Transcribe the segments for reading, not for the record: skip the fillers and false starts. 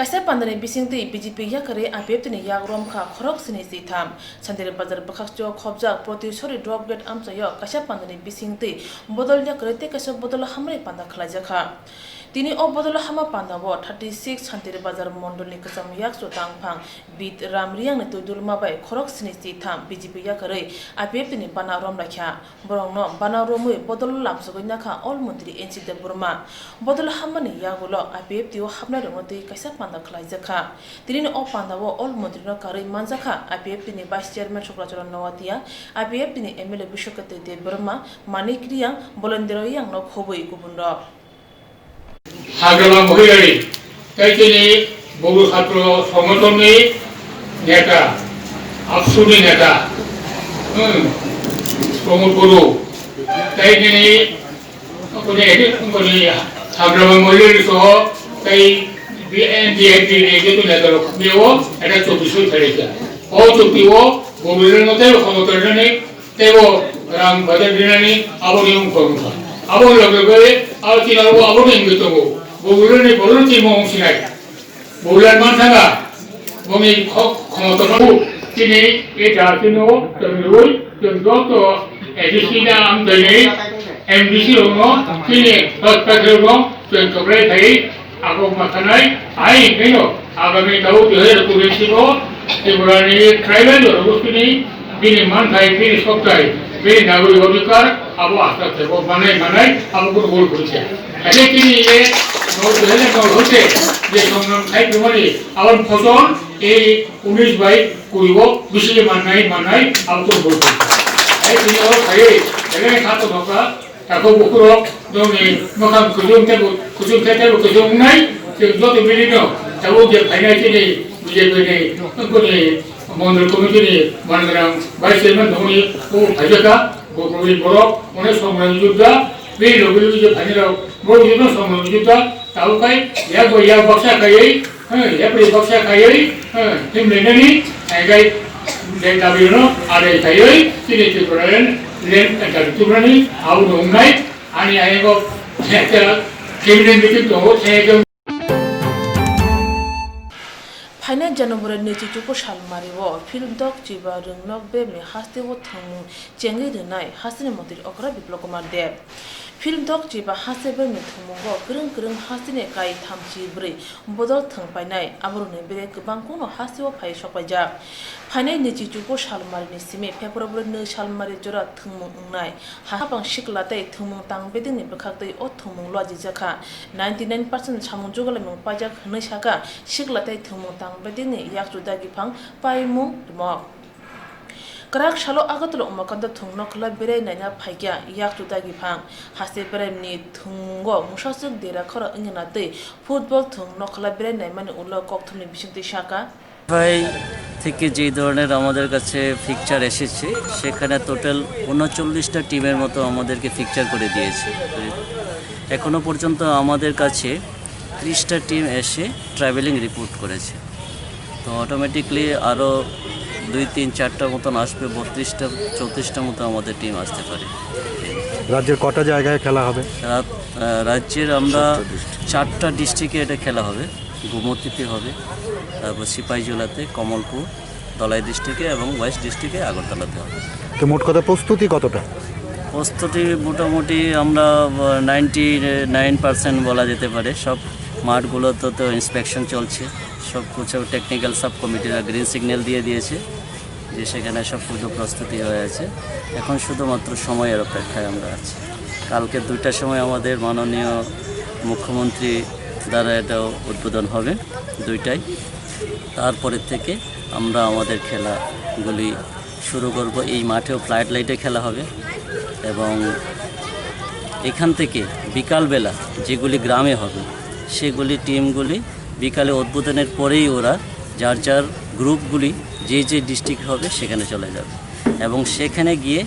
kaisa pandane bisingte BJP yakare apeptini yagrom kha khorok sini sitham chandere bazar bakhakcho khobjak proti sori drop gate amchayo kaisa pandane bisingte bodol yakare te kaisa bodol hamre panda khlajakha tini obodol hama pandabo 36 chandere bazar mondolni kasam yakso tangphang bit ramriang ne tudulma bai khorok sini sitham BJP yakare apeptini banarom rakha borongno banaromui bodol lamsogina kha all mantri NC de burma bodol hamani yagulo apeptio hamna rongoti kaisa panda khlajakha tini o pandabo all mantri no kare manjakha apeptini vice chairman Swrangchati Nawatia apeptini MLA Bishokate de burma manikriang bolonderoyang no khoboi gubunro হাগলা Mahilary তাই তিনি বহু ছাত্র সংগঠনের নেতা আফসুনি নেতা প্রমোদ গুরু তাই তিনি হাগলা মহিলারি সহ তাই বিএনডিএপি যেহেতু নেতা বেও এটা 24 তারিখে ও চুক্তিও গভীরের মধ্যে ক্ষমতানি তেও রাম বাজার দিনানি আবরিয়ম করুন আবর লগে আর কিনারো আবর ইঙ্গিতবো বগুড়ানি বলতি মংসিনাই বগুড়ার মানথাগা বমি ক্ষমতাবো তিনি এটা তিনো তমরুই তমদত এডিসিনা আমদানি এমবিসি রঙ তিনি হসপিটাল রঙ তমতরে থাই আগো মাথানাই আই কেন আগামী দাও 2019 ত্রিপুরানি ট্রাইবাল অবস্থিনি তিনি মানথাই তিনি সপ্তাহে এই নাগরিক অধিকার আবো আস্থা থেকে মানাই আবো কোনো গোল করেছে এতে তিনি হচ্ছে যে সংগ্রাম সাহিত্য মানে আবার ফসল এই 19 বাই করিব বিশেষ মানাই আবো কোনো গোল করেছে এই তিনি ওর খাইয়ে এখানে খাতো ধোকা তাকে বুকুরক দমে মখাম কুসুম নাই যত বিভিন্ন তাবো যে ফাইনাইছে নেই বিজেপি নেই কোনো মন্ডল কমিটিনি মানগ্রাম ভাইস চেয়ারম্যান ধনী ও ভাইজাকা গোপী বড় অনেক সংগ্রামী যোদ্ধা বি রবিল যে ভাইরাও বড় জন্য সংগ্রামী যোদ্ধা তাওকাই ইয়া বক্সা খাইই ইয়া প্রি বক্সা খাইই টিম লেনানি গাই দেন দাবিনো আরে খাইই তিনি ত্রিপুরান লেন ত্রিপুরানি আউ দংনাই আনি আইগো একটা কেবিনেট মিটিং তো সেই फाइनेंस जनवरी नेची चुको सालमारिवो फिल्म डक चिबा रंगनक बेमनि हास्तेवो थांमु चेंगै रनाय हास्तेनि मन्त्रि अकरा बिप्लव कुमार देव फिल्म डक चिबा हास्ते बेमनि थुमुगो ग्रों हास्तेनि काई थामची ब्रै बदल थांपायनाय आबरुनि बेरे गोबां कोनो हास्तेवो फाय सपायजा फाइनेंस नेची चुको सालमारिनि सिमे फेब्रुवारि 2 सालमारि जरा थुमु उंनाय हाबां सिकलातै थुमु तांबेदिनि बखातै अ थुमु लजि जाखा 99% सामु जगलायमु पाजाक हनै साका सिकलातै थुमु तां bedini yakju dagi phang paimu mo krak shalo agatlo umakanda thungno khla bere naina phaigya yakju dagi phang hase bere ni thungo musasuk dera khara ingna te football thungno khla bere nai mane ulo kokthumni bisingte shaka ভাই থেকে যে ধরনের আমাদের কাছে fixture এসেছে সেখানে total 39টা টিমের মতো আমাদেরকে ফিকচার করে দিয়েছে এখনো পর্যন্ত আমাদের কাছে 30টা টিম এসে ট্রাভেলিং রিপোর্ট করেছে তো অটোমেটিকলি আরও 2-3-4টা মতন আসবে 32টা 34টা মতো আমাদের টিম আসতে পারে রাজ্যের কটা জায়গায় খেলা হবে রাজ্যের আমরা 4টা ডিস্ট্রিক্টে এটা খেলা হবে গোমতীতে হবে তারপর সিপাহীজলাতে কমলপুর ধলাই ডিস্ট্রিক্টে এবং ওয়েস্ট ডিস্ট্রিক্টে আগরতলাতে হবে তো মোট কথা প্রস্তুতি কতটা প্রস্তুতি মোটামুটি আমরা 99% বলা যেতে পারে সব মাঠগুলোতে তো ইন্সপেকশন চলছে সব কিছু টেকনিক্যাল সাব কমিটিরা গ্রিন সিগন্যাল দিয়ে দিয়েছে যে সেখানে সব কিছু প্রস্তুতি হয়ে আছে এখন শুধুমাত্র সময়ের অপেক্ষায় আমরা আছি কালকে 2টার সময় আমাদের মাননীয় মুখ্যমন্ত্রী দ্বারা এটাও উদ্বোধন হবে 2টায় তারপরের থেকে আমরা আমাদের খেলাগুলি শুরু করব এই মাঠেও ফ্লাইট লাইটে খেলা হবে এবং এখান থেকে বিকালবেলা যেগুলি গ্রামে হবে সেগুলি টিমগুলি বিকালে উদ্বোধনের পরেই ওরা যার যার গ্রুপগুলি যে ডিস্ট্রিক্ট হবে সেখানে চলে যাবে এবং সেখানে গিয়ে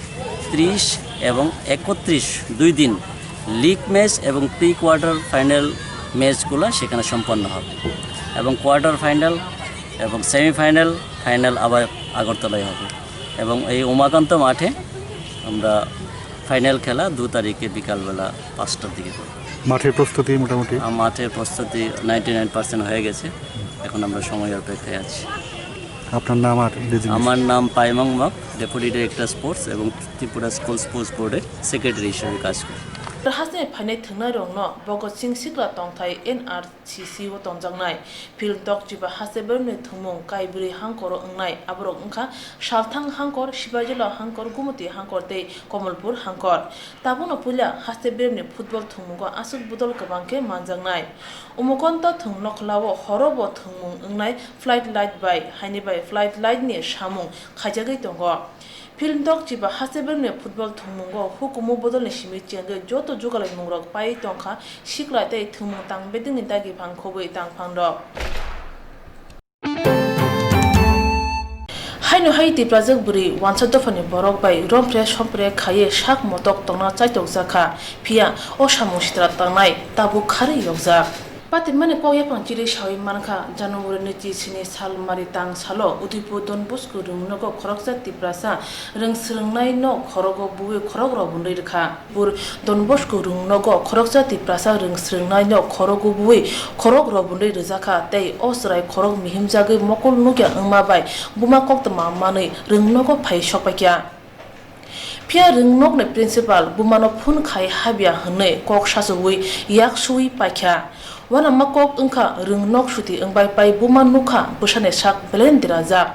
30 এবং 31 2 দিন লিগ ম্যাচ এবং প্রি কোয়ার্টার ফাইনাল ম্যাচগুলো সেখানে সম্পন্ন হবে এবং কোয়ার্টার ফাইনাল এবং সেমিফাইনাল ফাইনাল আবার আগরতলায় হবে এবং এই উমাকান্ত মাঠে আমরা ফাইনাল খেলা 2 তারিখে বিকালবেলা 5টার দিকে করব মাঠের প্রস্তুতি মোটামুটি মাঠের প্রস্তুতি 99% হয়ে গেছে এখন আমরা সময়ের অপেক্ষায় আছি। আপনার নাম আর আমার নাম Paimong mock, deputy director sports এবং ত্রিপুরা স্কুল স্পোর্টস বোর্ডের সেক্রেটারি হিসেবে কাজ করি। Hasne phane thungna rong no bogo sing sikla tongthai NRCC wo tongjangnai film dok jiba haseber ne thumung kaibri hangkor ongnai aborok ongkha salthang hangkor sibajila hangkor gumuti hangkor tei komalpur hangkor tabono puila haseber ne football thumugo asuk budol kabangke manjangnai umukonta thungnokhlawo horobo thumung ongnai flight light bai haini bai flight light ni samung khajagai tongo film dok jiba haseber ne football thumugo hukumu bodol ne simi chenge joto jugalai mungrok pai tongkha sikla tei thumung tang beding ni dagi phang khoboi tang phang rok haino haiti project buri wanchado phani borok bai rompre sompre khaye sak motok tongna chaitok jakha phia o samushtra tangnai tabu khari yokjak pati mane poya pangchiri shawi manka January ni chi sini sal mari tang salo udipu don bosku rungnogo Swrangchati prasa rengsrengnai no khorogo buwe khorogro bundai rekha bur don bosku rungnogo Swrangchati prasa rengsrengnai no khorogo buwe khorogro bundai rejaka tei osrai khorog mihimjagi mokol nugya angma bai buma koktwma manui rungnogo phai sokpakya Pia ringnok ne principal bumano phun khai habia hne kok sasui yak sui pakha wana makok ungkha ringnok suti ungbai pai buma nukha busane sak blendira jak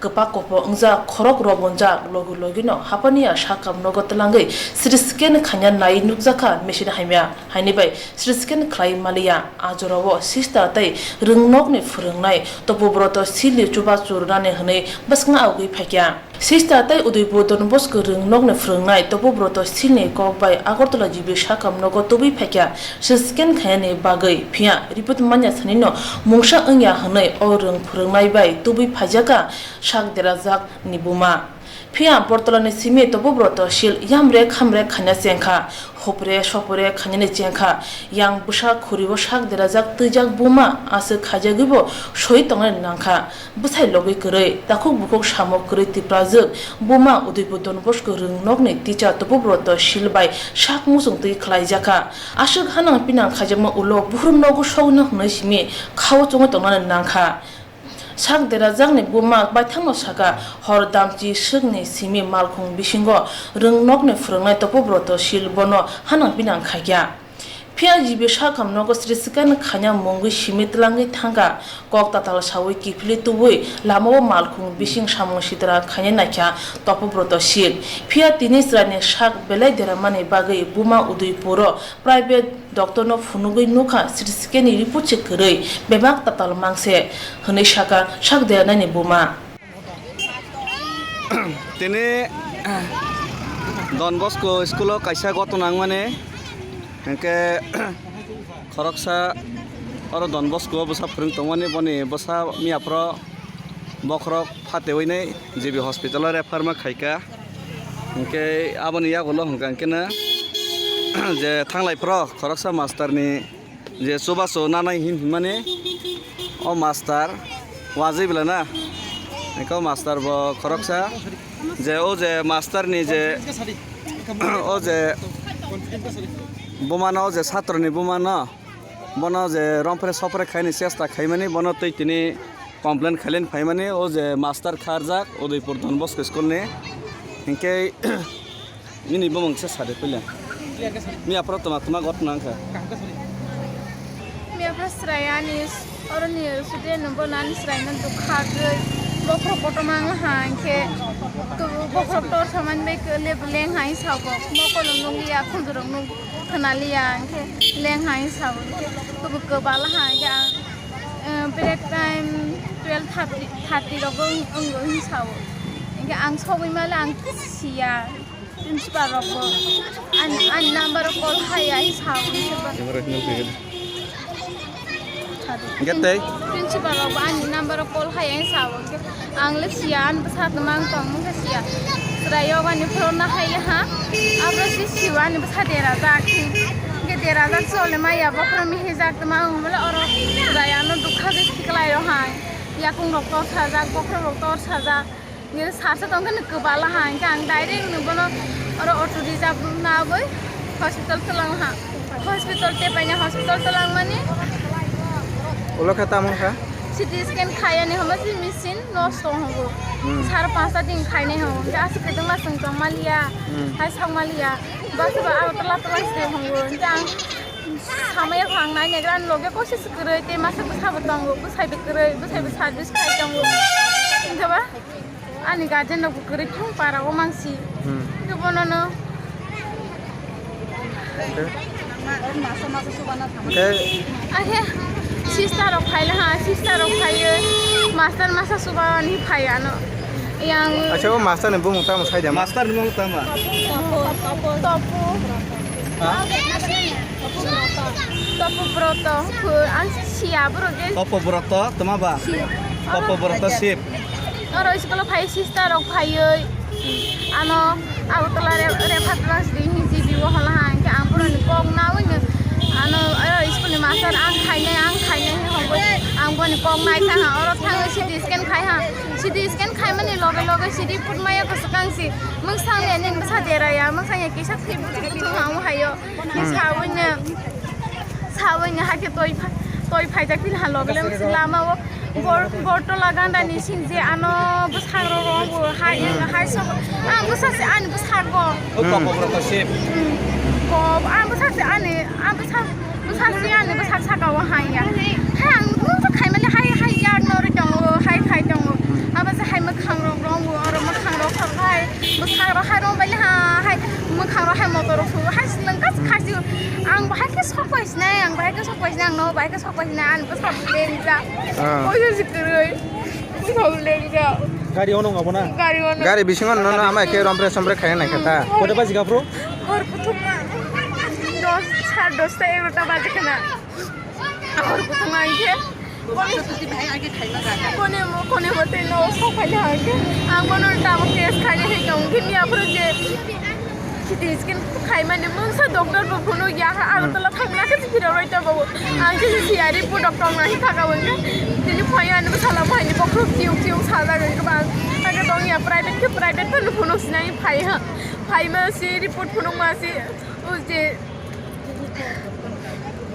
gapa kopo ungja khorok robonja logu logino hapania sakam nogotlangai srisken khanya nai nukjaka machine haimya haini bai srisken khlai malia ajorawo sista tai ringnok ne phurungnai topobroto sili chuba churrane hne basnga augui phakya sista tai udipu don bosko ringnok ne phurungnai topobroto silne kok bai agartala jibi sakam nogotobi phakya srisken khayane bagai phia report manya sanino mungsa angya hne o ring phurungnai bai tubi phajaka sak derajak nibuma phia portolani simi topobroto sil yamre khamre khanya chengkha hopre sopore khanyani chengkha yang busa khuribo sak derajak tujak buma ase khajagibo soi tongai nangkha busai logi korei takuk bukok samok korei tiprajak buma udipu don bosko ringnok ni ticha topobroto silbai sak musung tui khlaijaka asuk hanang pinang khajama ulo buhrum nogu sogna hnai simi khaw chongo tongai nangkha sak derajak ni buma baithangno saka hor damchi sukni simi malkhung bisingo ringnok ni phurungnai topobroto silbono hanang pinang khagya phia jibi sakam nogo sriskan khanya mongui simitlangi thanga kok tatal sawi kifli tubui lamo malkhung bising samung sitra khanya nakha topobroto sil phia tinisrani sak belai deramani bagai buma uduipuro private doctor no phunugui nukha sriskeni report check korei bebak tatal mangse hne saka sak deanani buma tini Don Bosco school kaisa gotonang mane enke khoroksa oro Don Bosco bosa phring tongmani boni bosa miapro bokrok phateoine jibi hospital refer ma khaika enke aboni yagolo hongkankena je thanglai pro khoroksa master ni je subaso nanai hin mane o master waji bilana enke master bo khoroksa je o je master ni je o je bumano je satro ni bumano bono je rompre sopre khaini chesta khaimani bono tei tini complain khalen phaimani o je master kharjak Udaipur Don Bosco school ni hinke ini bomong se sade pila mi apro toma gotnangkha mi apro srayani oroni sude number nan srayna dukhak bokro potomang hanke to bokro tor saman me leng hai sago mokol nungi ya khundurong nung khanaliya hanke leng hai sago to bala hanke break time 12:30 rogo ang sago inge ang sobi mala ang sia principal rogo an number call hai ai sago gete principal rogo an number call hai ai sago ang le sia an besat mang tong mung sia trayo ani prona hai ha abra si siwan besat dera zakhi ke dera zak sole ma ya bakra mi hezak ma umla oro dayano dukha de siklai ro hai ya kung doktor saja bakra doktor saja ni sarsa tong kan kebala hai kang direct nu bono oro auto reserve na boy hospital telang ha hospital te paina hospital telang mane ulo khata mong kha CT scan খাইয়ানি হমা সি machine নষ্ট হবো 5:30 দিন খাইনে হবো আসি কেদং মাসং Malia high সাংমালিয়া বাসবা আউতলা তলাইছে হবো জাং সামায়া ফাংনাই নেগ্রান লগে কোশিশ করে তে মাসে বসাবো দঙ্গো বসাইবে করে বসাইবে সার্ভিস খাই দঙ্গো যাবা আনি গার্জেন নগো করে থুং পারা ও মাংসি গবননো আরে sister rok khai ha sister rok khai master masa suban hi khai ano yang আচ্ছা ও মাস্টার নে বুং তাম সাইদা মাস্টার নিমং তামা topu topu broto ang sia bro ge কপব্রত তোমা বা কপব্রত Shiva oro iskolo khai sister rok khai ano autola re phatlas di hi jibi wo hala ha ke ampuro ni kong na wi ano school ni master ang khai ne hobo ang boni kong nai tha ha oro thang city scan khai ha city scan khai mani loge city put maya ko sakang si mung sang ne ning sa dera ya mung sang ya ki sa thib tu ha mu hayo ni sawanya ha ke toy phai jak pil ha loge lem lama wo borto laganda ni sing je ano busang ro bo hai so ang busa se an busar go কপব্রত শিব ko ang busa se ani ang busa se ani busa sa ga wa hai ya hang mu to khai mali hai ya no ri dong hai khai dong aba se hai ma khang ro bo oro ma khang ro khang hai busa ro hai ro bali ha hai ma khang ro hai motor ro hai slang ka khasi ang ba ke sok pais na ang ba ke sok pais na no ba ke sok pais na an busa leng ja oi se kroi busa leng ja গাড়ি on ngabo na gari ono গাড়ি বিসঙ্গন ন আমা কে রম্প্রে সম্প্রে খায় না খেতা কোটা বাজি গাপ্রো और कुतुमा 10:30 11টা বাজে কেনা और कुतुमा आइके कोने मते नो सो खाइले आके आं बनो टाम केस खाइले हे गाउँ कि मिया पर जे सिटी स्कैन खाइ माने मंसा डॉक्टर को फोनो या आरो तला थांना के फिरा रइता बाबू आं के सियारि पु डॉक्टर नाही थाका वंगे दिनि फयान बसाला फाइनि बखरो किउ साला गन के बा आगे दं या प्राइवेट पर फोनो सिनाइ फाइ हा फाइ मा सि रिपोर्ट फोनो मा सि उ जे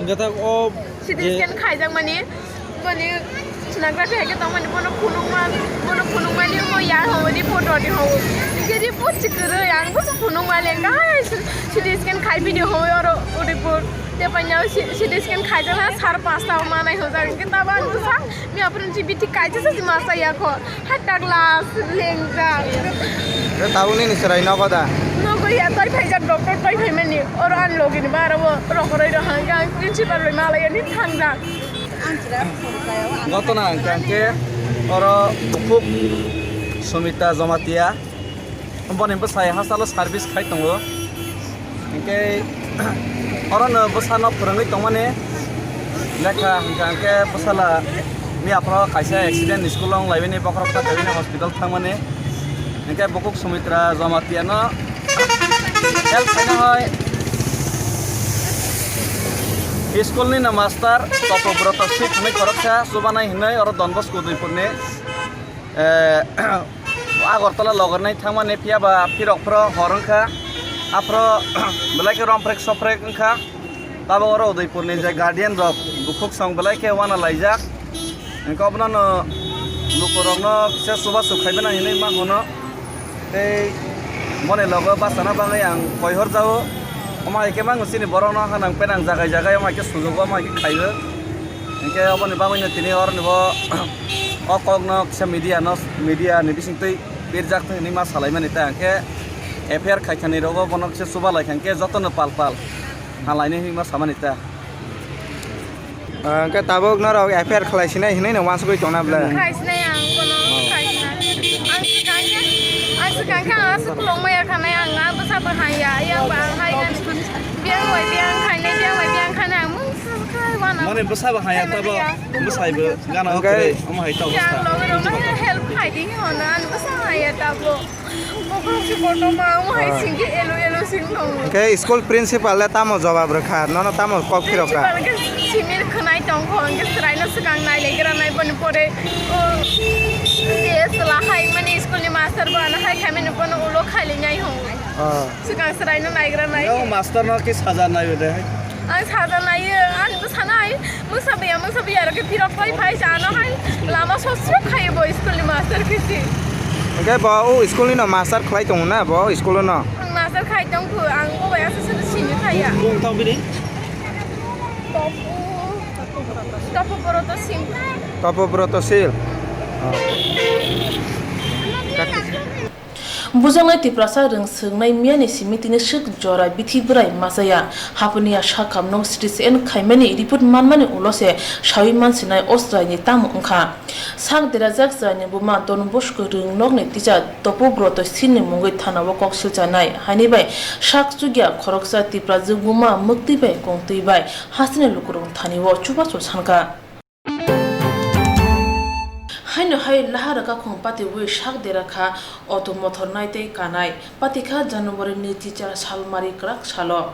इंगता ओ सिटी स्कैन खाइजां माने सुनाग्रा के दं माने बनो फोनो मा नि मो या हो रिपोर्ट अदि हो के रिपोर्ट चिकरे आं बस फोनो मा ले गाय सिटी स्कैन खाइ भिडियो हो और रिपोर्ट ते पन्याव सिटी स्कैन खाइजां 5:30 ता मानाय हो जागोन के ताबा नुसा मी अपन जीबीटी काइजे से मासा या खो हाटा ग्लास लेंगा रे ताउनी नि सराय न गदा no ko ya toy phai jak doctor toy phai mani or an login bara wo rokoroi ro hanga principal roi malaya ni thangja ঘটনা কাঙ্কে অর খুব সুমিতা জমাতিয়া বনে বসাই হাসালো সার্ভিস খাই দङ ইনকে অরন বসানো ফরঙ্গই দङ माने লেখা কাঙ্কে বসালা মি আপরা কাইসা অ্যাক্সিডেন্ট স্কুলং লাইবেনি বখরকটা দেবিনি হসপিটাল थां माने इनके बकुक सुमित्रा जमातिया न हेल्प खाना है स्कूल नि ना मास्टर कपब्रत शिब में खरकसा सुबानाय हिनै और दनबस कुदैपुरने आगरतला लगरनाय थांमाने फियाबा फिरकफ्र हरंखा आफ्र बेलायके रमफ्रेक सफ्रेक ओंखा ताबा और उदयपुरनि जे गार्डियन रक बुकुक सं बेलायके वाना लाइजाक इनका अपना लुकरंनो से सुबा सुखाइबेना हिनै मा होनो ते मने लगे बासाना बाङै आं कयहर जाओ अमा एके मा ngusini borona hanang penang jagai अमा के सुजुगो अमा के खाइबो इनके अबनि बाङैनो तिनि हर निबो अकगनो से मीडिया नि बिसिंतै बिरजाक नि मा सालायमानि ता के एफआर खाइखानि रगो बनक से सुबा लाइखानके जतन पाल हालायनि मा सामानि ता के ताबक न रग एफआर खलायसिना हिनै न वास गय तंना ब्ला खाइसनाय आं कोन खाइसना आं सिगांखा स्कुलाव माया खानाय आं बसाबो हाया या बा हाया बियां वय बियां खानाय आं वाना माने बसाबो हाया ताबो बसाइबो गाना ओके अमा हाइता yang login help hiding hona an basa haya tabo bokro si koto ma hai singi elo sing no के स्कूल प्रिंसिपल ले तामो जवाब रखा न तामो कक फिरका simir khnai tong ko ang srai na sakang nai legra nai bon pore o des la hai mane school ni master bana hai khamen bon ulo khali nyai ho sakang srai na nai gra nai master न के सजा नाय बदे आं साजा लायो आंबो साना मोसाबाय आरो पिरक फाइ जानो लामा सस्र खायो बो स्कुलनि मास्टार किसि ओमफ्राय बा स्कुलनि न मास्टार खालाय दङ ना बा स्कुलाव न मास्टार खाय दं आं बबायासो सोर सिनि खाया बुंथाव बिदि Kokborok Koktwma Bujangay tiprasa rung sungnay miyani simitini shik jora bithi brai masaya hapuniya shakam nong streets en khaimani report manmani ulose shawi mansinay ostrai ni tam ungkha sak derajak jani buma ton bosko rung nokni tija topo broto sinni mungoi thanawo koksil janai hani bai sak chugya khoroksa tipra juguma mukti bai kongtui bai hasine lukurung thaniwo chuba chu sanka haino hai lahara ka khong pati we shak dera kha auto motor nai tei kanai pati kha January ni teacher salmari krak salo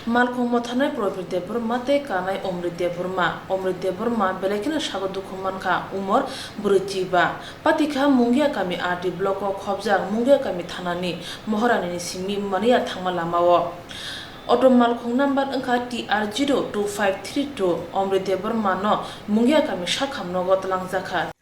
malkhong mothanai Prabir Deburma tei kanai Omrit Deburma belekina sago dukhuman kha umor burujiba pati kha mungya kami RT block o khobjak mungya kami thanani mohorani ni simi maniya thangma lamao Auto malkhong number angkha TR02532 Omrit Deburma no mungya kami shakhamno gotlang jakha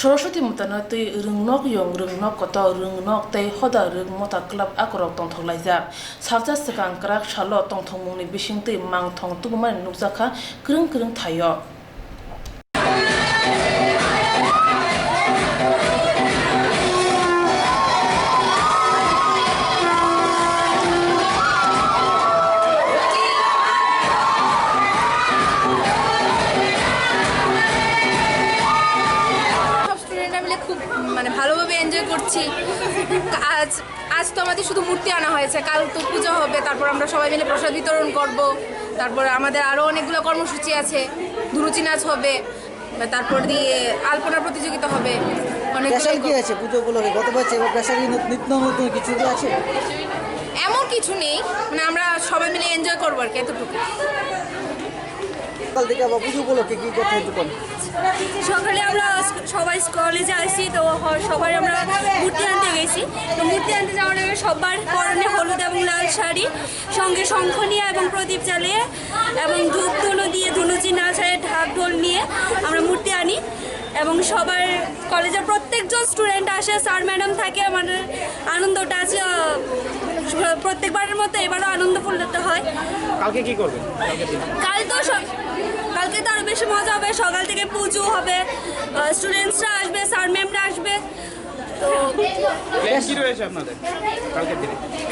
Swrangchati mutana tei rungnok yong rungnok koto rungnok tei hoda rung mota club akorok tongthoklaijak sabja sikang krak salo tongthongmungni bising tei mangthong tubumani nukjakha krung thaio ভালোভাবে enjoy করছি আজ তো আমাদের শুধু মূর্তি আনা হয়েছে কাল তো পূজা হবে তারপর আমরা সবাই মিলে প্রসাদ বিতরণ করব তারপর আমাদের আরো অনেকগুলো কর্মসূচি আছে ধুরুচি নাচ হবে তারপর দিয়ে আলপনা প্রতিযোগিতা হবে অনেক কি আছে পূজা উপলক্ষে গত বছর পেশারি নিত্য নতুন কিছু আছে এমন কিছু নেই মানে আমরা সবাই মিলে এনজয় করব আর কি এতটুকু সকাল থেকে আবার পুজো উপলক্ষে কি করতে হতো সকালে আমরা সবাই কলেজে আসি তো সবাই আমরা মূর্তি আনতে গেছি তো মূর্তি আনতে যাওয়ার আগে সবার পরনে হলুদ এবং লাল শাড়ি সঙ্গে শঙ্খ নিয়ে এবং প্রদীপ জ্বালিয়ে এবং ধূপ ধুনো দিয়ে ধুনুচি নাচায় ঢাক ঢোল নিয়ে আমরা মূর্তি আনি এবং সবার কলেজের প্রত্যেকজন স্টুডেন্ট আসে স্যার ম্যাডাম থাকে আমাদের আনন্দটা আছে প্রত্যেকবারের মতো এবারও আনন্দফুল্ল হয় কালকে কি করবে কালকে তো আরো বেশি মজা হবে সকাল থেকে পুজো হবে স্টুডেন্টসরা আসবে স্যার ম্যামরা আসবে তো কি রয়েছে আপনাদের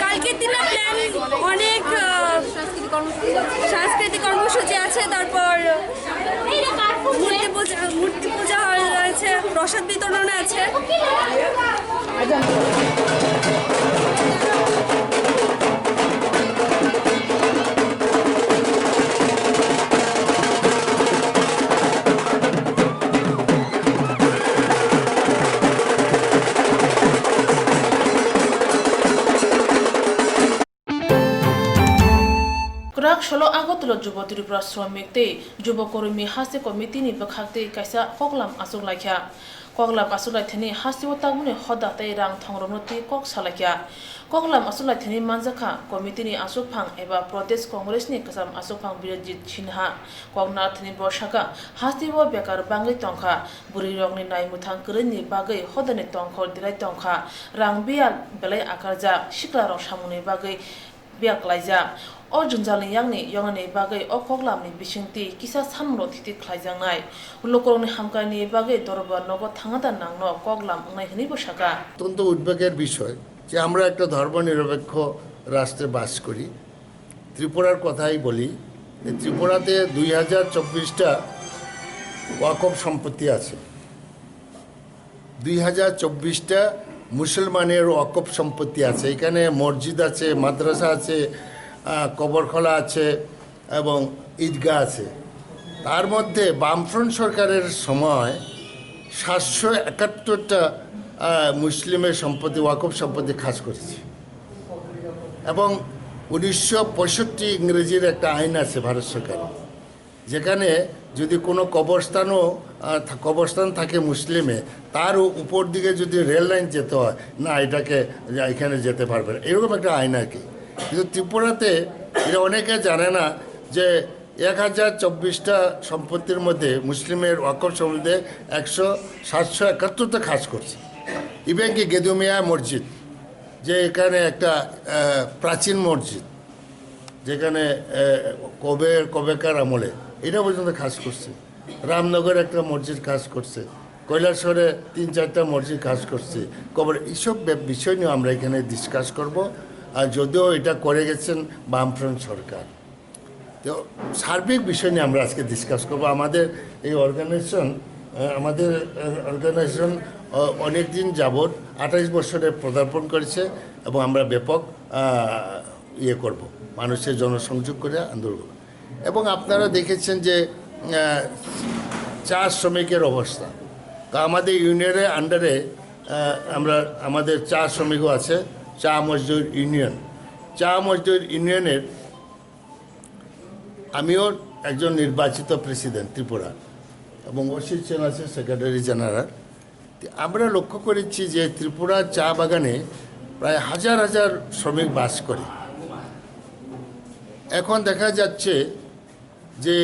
কালকের দিনে প্ল্যান অনেক সাংস্কৃতিক কর্মসূচি আছে তারপর মূর্তি পূজা আছে প্রসাদ বিতরণ আছে Solo agotlo jubo tripura shramik tei jubo kormi hase committee ni bakhak tei kaisa koklam asuk laikha koklam asuk laithani hase otagmuni hoda tei rang thongromno tei kok salakya koklam asuk laithani manjakha committee ni asuk phang eba Pradesh Congress ni kasam asuk phang Birajit Sinha koknathni boshaka hase bo bekar bangai tongkha buri rokni naimuthang kreni bagai hodani tongkhor dirai tongkha rang bial belai akarja shikla rok samuni bagai biaklaijak o junjalni yangni yongani bagai o koklamni bisingti kisa samro thiti khlaijangnai lokorni hamkani bagai dorba nogo thangada nangno koklam ngai hini bosaka অত্যন্ত উদ্বেগের বিষয় যে আমরা একটা ধর্মনিরপেক্ষ রাষ্ট্রে বাস করি। ত্রিপুরার কথাই বলি, ত্রিপুরাতে 2024টা ওয়াকফ সম্পত্তি আছে, 2024টা মুসলমানের ওয়াকফ সম্পত্তি আছে। এখানে মসজিদ আছে, মাদ্রাসা আছে, কবরখোলা আছে এবং ঈদগাহ আছে। তার মধ্যে বামফ্রন্ট সরকারের সময় 771টা মুসলিমের সম্পত্তি ওয়াকফ সম্পত্তি খাস করেছে এবং 1965 ইংরেজির একটা আইন আছে ভারত সরকার, যেখানে যদি কোনো কবরস্থান থাকে মুসলিমে, তার উপর দিকে যদি রেল লাইন যেতে হয় না, এটাকে এখানে যেতে পারবে না, এরকম একটা আইন আর কি। কিন্তু ত্রিপুরাতে এটা অনেকে জানে না যে 1024টা সম্পত্তির মধ্যে মুসলিমের ওয়াকফ সম্পত্তি 771টা খাস করছে। ইভেন কি গেদুমিয়া মসজিদ, যে এখানে একটা প্রাচীন মসজিদ, যেখানে কবেকার আমলে, এটা পর্যন্ত খাস করছে। রামনগর একটা মসজিদ খাস করছে, কৈলাসহরে 3-4টা মসজিদ খাস করছে। এইসব বিষয় নিয়ে আমরা এখানে ডিসকাস করব। আর যদিও এটা করে গেছেন বামফ্রন্ট সরকার, তো সার্বিক বিষয় নিয়ে আমরা আজকে ডিসকাস করব। আমাদের এই অর্গানাইজেশন অনেক দিন যাবৎ 28 বছরে পদার্পণ করেছে এবং আমরা ব্যাপক করব, মানুষের জনসংযোগ করে আন্দোলন। এবং আপনারা দেখেছেন যে চা শ্রমিকের অবস্থা, তা আমাদের ইউনিয়নের আন্ডারে আমাদের চা শ্রমিকও আছে, চা মজদুর ইউনিয়ন। চা মজদুর ইউনিয়নের আমিও একজন নির্বাচিত প্রেসিডেন্ট ত্রিপুরা, এবং অসিত সেন আছে সেক্রেটারি জেনারেল। আমরা লক্ষ্য করেছি যে ত্রিপুরা চা বাগানে প্রায় হাজার হাজার শ্রমিক বাস করে। এখন দেখা যাচ্ছে যে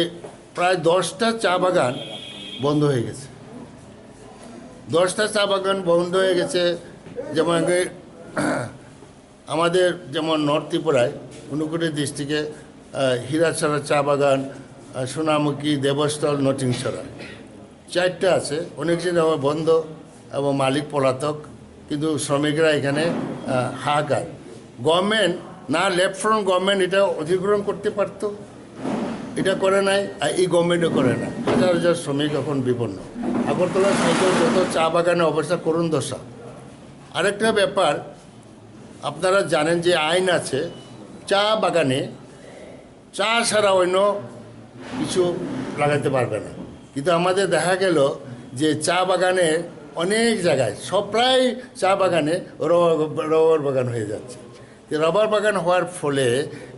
প্রায় 10টা চা বাগান বন্ধ হয়ে গেছে। 10টা চা বাগান বন্ধ হয়ে গেছে। যেমন আমাদের নর্থ ত্রিপুরায় ঊনকোটি ডিস্ট্রিক্টে হীরাছড়া চা বাগান, সোনামুখী, দেবস্থল, নটিংছড়া 4টা আছে। অনেকদিন আমার বন্ধ এবং মালিক পলাতক, কিন্তু শ্রমিকরা এখানে হাহাকার। গভর্নমেন্ট না, লেফট ফ্রন্ট গভর্নমেন্ট এটা অধিগ্রহণ করতে পারতো, এটা করে নাই, আর এই গভর্নমেন্টও করে না। হাজার হাজার শ্রমিক এখন বিপন্ন। আগরতলা সাইকেল যত চা বাগানের অবস্থা করুণ দশা। আরেকটা ব্যাপার, আপনারা জানেন যে আইন আছে, চা বাগানে চা ছাড়া অন্য কিছু লাগাতে পারবে না। কিন্তু আমাদের দেখা গেল যে চা বাগানে অনেক জায়গায় প্রায় চা বাগানে রবার বাগান হয়ে যাচ্ছে। রবার বাগান হওয়ার ফলে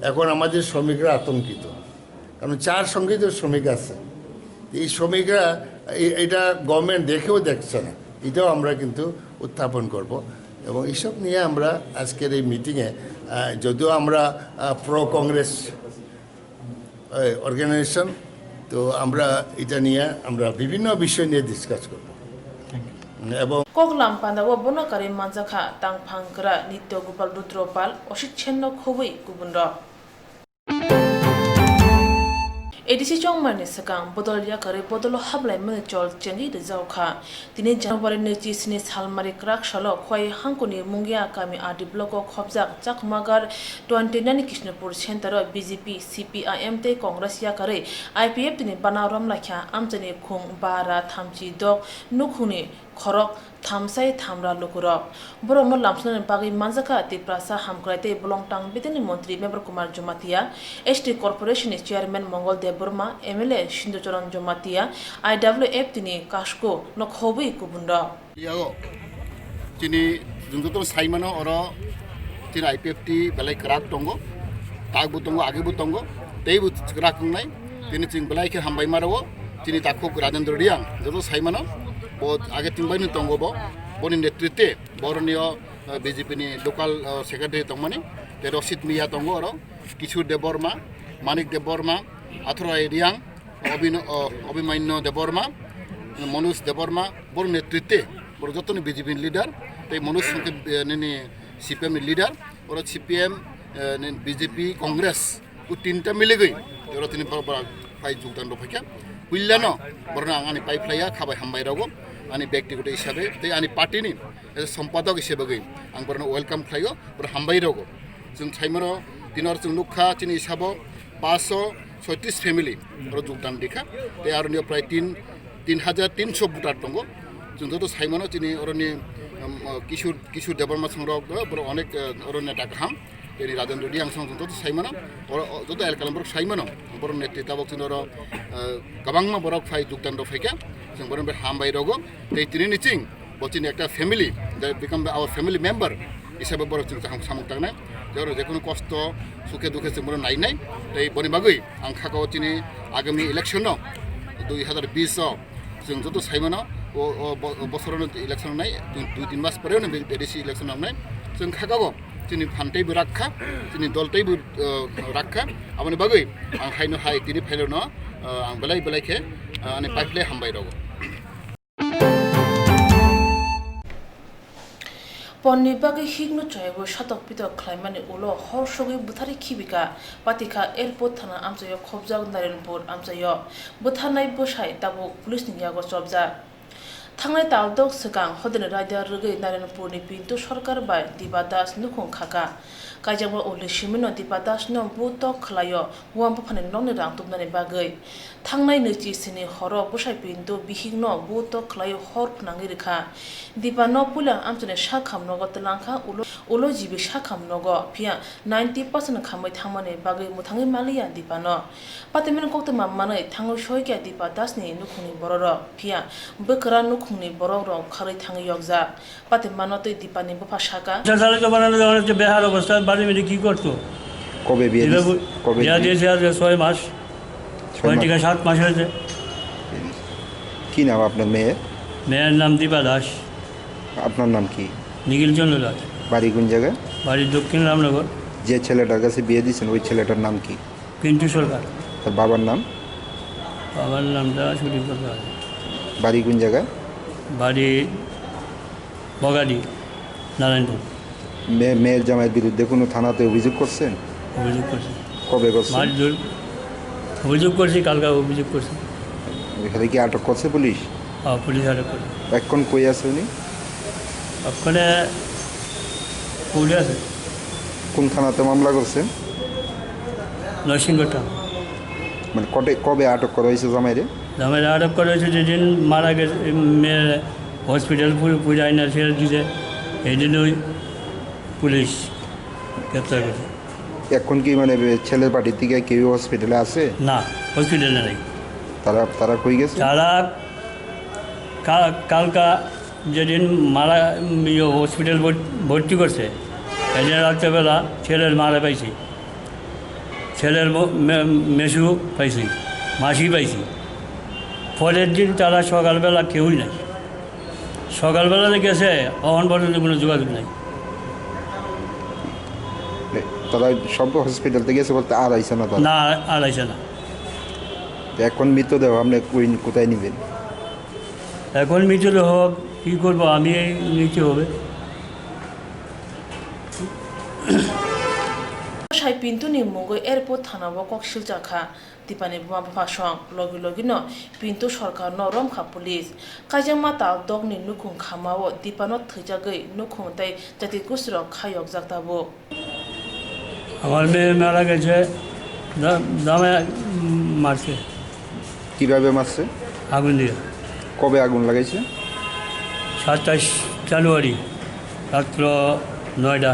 এখন আমাদের শ্রমিকরা আতঙ্কিত, কারণ চার সঙ্গে তো শ্রমিক আছে। এই শ্রমিকরা এটা গভর্নমেন্ট দেখেও দেখছে না, এটাও আমরা কিন্তু উত্থাপন করব। এবং এইসব নিয়ে আমরা আজকের এই মিটিংয়ে, যদিও আমরা প্রো কংগ্রেস অর্গানাইজেশন, তো আমরা এটা নিয়ে আমরা বিভিন্ন বিষয় নিয়ে ডিসকাস করব। এবং koklam pandawo bonokari manjakha tangphangkra nityo gopal rudropal ositchenno khobui gubunro ADC চংমানি সাকাং বদলিয়া করে বদল হাবলাই মনে চল চেঙ্গি রেজাউখা তিনি জানুয়ারি 29 সালমারি ক্রাক সালো খয় হাঙ্কুনি মুঙ্গিয়া কামি আদি ব্লক খবজাক চাকমাগার 29 কৃষ্ণপুর সেন্টার বিজেপি সিপিআইএম তে কংগ্রেস ইয়া করে আইপিএফ তিনি বানারম লাখ্যা আমচনি খুং বারা থামচি দক নুখুনি খরক থামসাই থামরা লুকুরক বরম লামসন বাগি মানজাকা তিপ্রাসা হামক্রাইতে বলংটাং বিদেনি মন্ত্রী Mevar Kumar Jamatia ST corporation chairman Mangal Deb Barma MLA Sindhucharan Jamatia IWF তিনি কাশকো নখবই কুবুন্ড ইয়াও তিনি জুনজত সাইমানো অর তিনি আইপিএফটি বেলাই ক্রাক দঙ্গো তাগবু দঙ্গো আগেবু দঙ্গো তেইবু ক্রাক নাই তিনি চিং বেলাইকে হামবাই মারো তিনি তাকো রাजेंद्र रियां जब साइमानो आगे तिंबाइन दंगब बनि नेतृत्वे बरनीय बीजेपी लोकल सेक्रेटारि तंगमानी रसिद मिया दंग और किशोर देबबर्मा मानिक देबबर्मा आथुराय रियां अभिमन्यु देबबर्मा मनोज देबबर्मा बर नेतृत्वे बर जतनी बीजेपी लिडार ते मनोज संके सीपीएम लिडार और सीपीएम বিজেপি কংগ্রেস ও তিনটা মিলে গই ওরা তিনি ফাই যোগদান রফাইকা বুঝলানো বরং আনি পাইফ্লাইয়া খাবাই হামবাই রাগো आनी व्यक्तिगत हिसाब से आनी पार्टी सम्पादक हिसाब गई आं बरन वेलकाम खायो बर हामबाय रगो जों साइमरो दिनर जों लुखा चिनी हिसाब 536 फेमिली योगदान देखा ते आरो प्राय 3300 भोटार दङ जों जत साइमनो चिनी अरनि किशोर देबर्मा संरक बर अनेक अरण्य टाकाम तेरी राजेन्द्र डी आं संग जत साइमनो जत एलकालमबर साइमनो बर नेतृत्व जोंर गोबांमा बरक फाइ योगदान दफायका जों बरन बे हामबाय रगो ते तिनि निचिं बचिन एकटा family that become our family member हिसाबै बरक जों सामुक थांनाय जर जेकुनु कष्ट सुखे दुखे जों बरन नायनाय ते बनि बागै आं खागाव चिनि आगामी इलेक्शन 2020 जों जत साइमनो बसरनो इलेक्शन नाय 2-3 मास परेनो बेदेसि इलेक्शन नाय जों खागाव चिनि फान्थैबो राखा चिनि दलतैबो राखा आबनि बागै आं हायनो हाय तिनि फाइलनो आं बेलायखे आने पाइपले हामबाय रगो पन्नी बागै हिग्नु चयबो शतक पितक खालामनानै उलो हरसगै बुथारि खिबिका पातिखा एयरपोर्ट थाना आमचायो खबजाग नारायणपुर आमचायो बुथारनाय बसाय दाबो पुलिसनि यागो सबजा थांनाय तावदक सिगां हदन रायदा रगै नारायणपुरनि पिन्टु सरकार बाय दिबा दास नुखुं खाका कायजाबा उले सिमिनो दिबा दास न बुतक खलायो वाम फाने नंनि रां तुमनानै बागै थांनाय नैथि सिनि हर बसाय पिन्टु बिहिंन बुतक खलायो हर फनांगि रेखा दिबा न पुला आमचने साखाम नग तलांखा उलो जिबि साखाम नग फिया 90% खामै थांमाने बागै मुथाङै मालिया दिबा न पातेमेन कोक्तमा मानै थाङो सयका दिबा दासनि नुखुंनि बरर फिया बकरा नुखुंनि बरर खारै थाङै यगजा पातेमान तै दिपानि बफा साका সালে তো বানানো যাওয়ার যে বেহার অবস্থা বাড়ি মেয়ে কি করতো কবে বিয়ে কবে বিয়া দিয়েছে আজ 6 মাস 6 থেকে 7 মাস হয়েছে কি নাম আপনার মেয়ের নাম দীপা দাস আপনার নাম কি নিখিল চন্দ্র দাস বাড়ি কোন জায়গায় বাড়ি দক্ষিণ রামনগর যে ছেলেটার কাছে বিয়ে দিয়েছেন ওই ছেলেটার নাম কি পিন্টু সরকার তার বাবার নামটা শুটিং করতে হবে বাড়ি কোন জায়গায় বাড়ি বগাদি নারায়ণপুর মেয়ের জামাইয়ের বিরুদ্ধে কোনো থানাতে অভিযোগ করছেন অভিযোগ করছি কবে করছেন মারধর অভিযোগ করছি কালকে অভিযোগ করছি এখানে কি আটক করছে পুলিশ পুলিশ আটক করছে এখন কই আছে উনি ওখানে পুলিশ আছে কোন থানাতে মামলা করছেন নরসিংগড় মানে কবে আটক করা হয়েছে জামাইরে আটক করা হয়েছে যেদিন মারা গেছে মেয়ের হসপিটাল পূজায় না ছেড়ে দিতে এই জন্যই পুলিশ গ্রেপ্তার করেছে এখন কি মানে ছেলের বাড়ির থেকে কেউ হসপিটালে আছে না হসপিটালে নেই তারা কই গেছে তারা কালকা যেদিন মারা হসপিটাল ভর্তি করছে এদিন রাত্রেবেলা ছেলের মারা পাইছি ছেলের মেসু পাইছি মাসি পাইছি পরের দিন তারা সকালবেলা কেউই নাই সকালবেলাতে গেছে অহন পর্যন্ত কোনো যোগাযোগ নাই তারা সব হসপিটাল থেকে গেছে বলতে আর আইসে না না আর আইসে না এখন মৃতদেহ আপনি কোথায় নেবেন এখন মৃতদেহ কী করবো আমি নিতে হবে সাই পিন্টুনি মুগৈ এয়ারপোর্ট থানাবো ককশিল চাখা দিপানি বুমা বুফা সং লগে লগে ন পিন্টু সরকার ন রমখা পুলিশ কাইজাংমা তাও দগনি নুখুং খামাও দিপানো থৈজাগৈ নুখুং তাই জাতি কুসরক খায়ক জাগতাবো আমার মেয়ে মারা গেছে দামে মারছে কিভাবে মারছে আগুন দিয়ে কবে আগুন লাগাইছে 27 জানুয়ারি রাত্র 9টা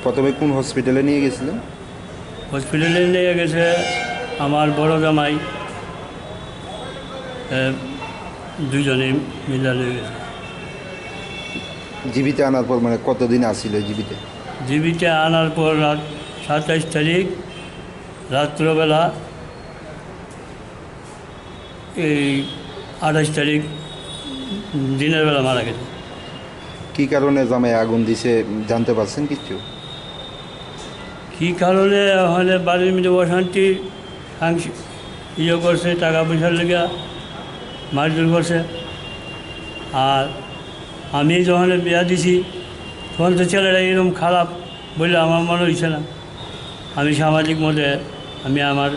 প্রথমে কোন হসপিটালে নিয়ে গেছিলেন হসপিটালে নিয়ে গেছে আমার বড় জামাই দুজনে মিলে নিয়ে গেছে জীবিতে আনার পর মানে কতদিন আসছিল জীবিতে আনার পর রাত 27 তারিখ রাত্রবেলা এই 28 তারিখ দিনের বেলা মারা গেছে কী কারণে জামাই আগুন দিছে জানতে পারছেন কিছু কী কারণে হলে বাড়ির মধ্যে অশান্তি ইয়ে করছে টাকা পয়সার লেগে মারধর করছে আর আমি যখন বিয়া দিছি তখন তো ছেলেরা এরকম খারাপ বললে আমার মনে হয়েছে না, আমি সামাজিক মতে আমি আমার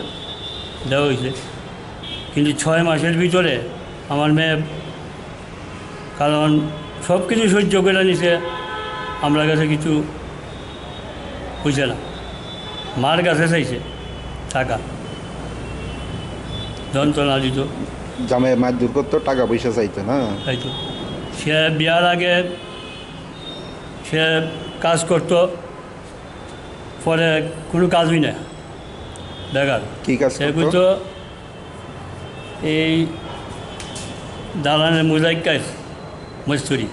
দেওয়া হয়েছে, কিন্তু 6 মাসের ভিতরে আমার মেয়ে, কারণ সব কিছু সহ্য করে নিছে, আমার কাছে কিছু হয়েছে না, মার কাছে চাইছে টাকা, যন্ত্রণা দিত, জামাই মারধর করতো, টাকা পয়সা চাইতো না। তাই তো সে বিয়ার আগে সে কাজ করতো, পরে কোনো কাজই না বেকার। কি কাজ সে করতো? করতো এই দালানের মোজাইক কাজ, মজদুরি।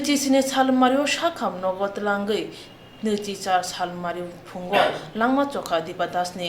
চিসিনে সালমারিও শাখাম নগদ লাঙ্গৈ 24 সালমারি ফুঙ্গ লাংমা চখা দিবা দাসনি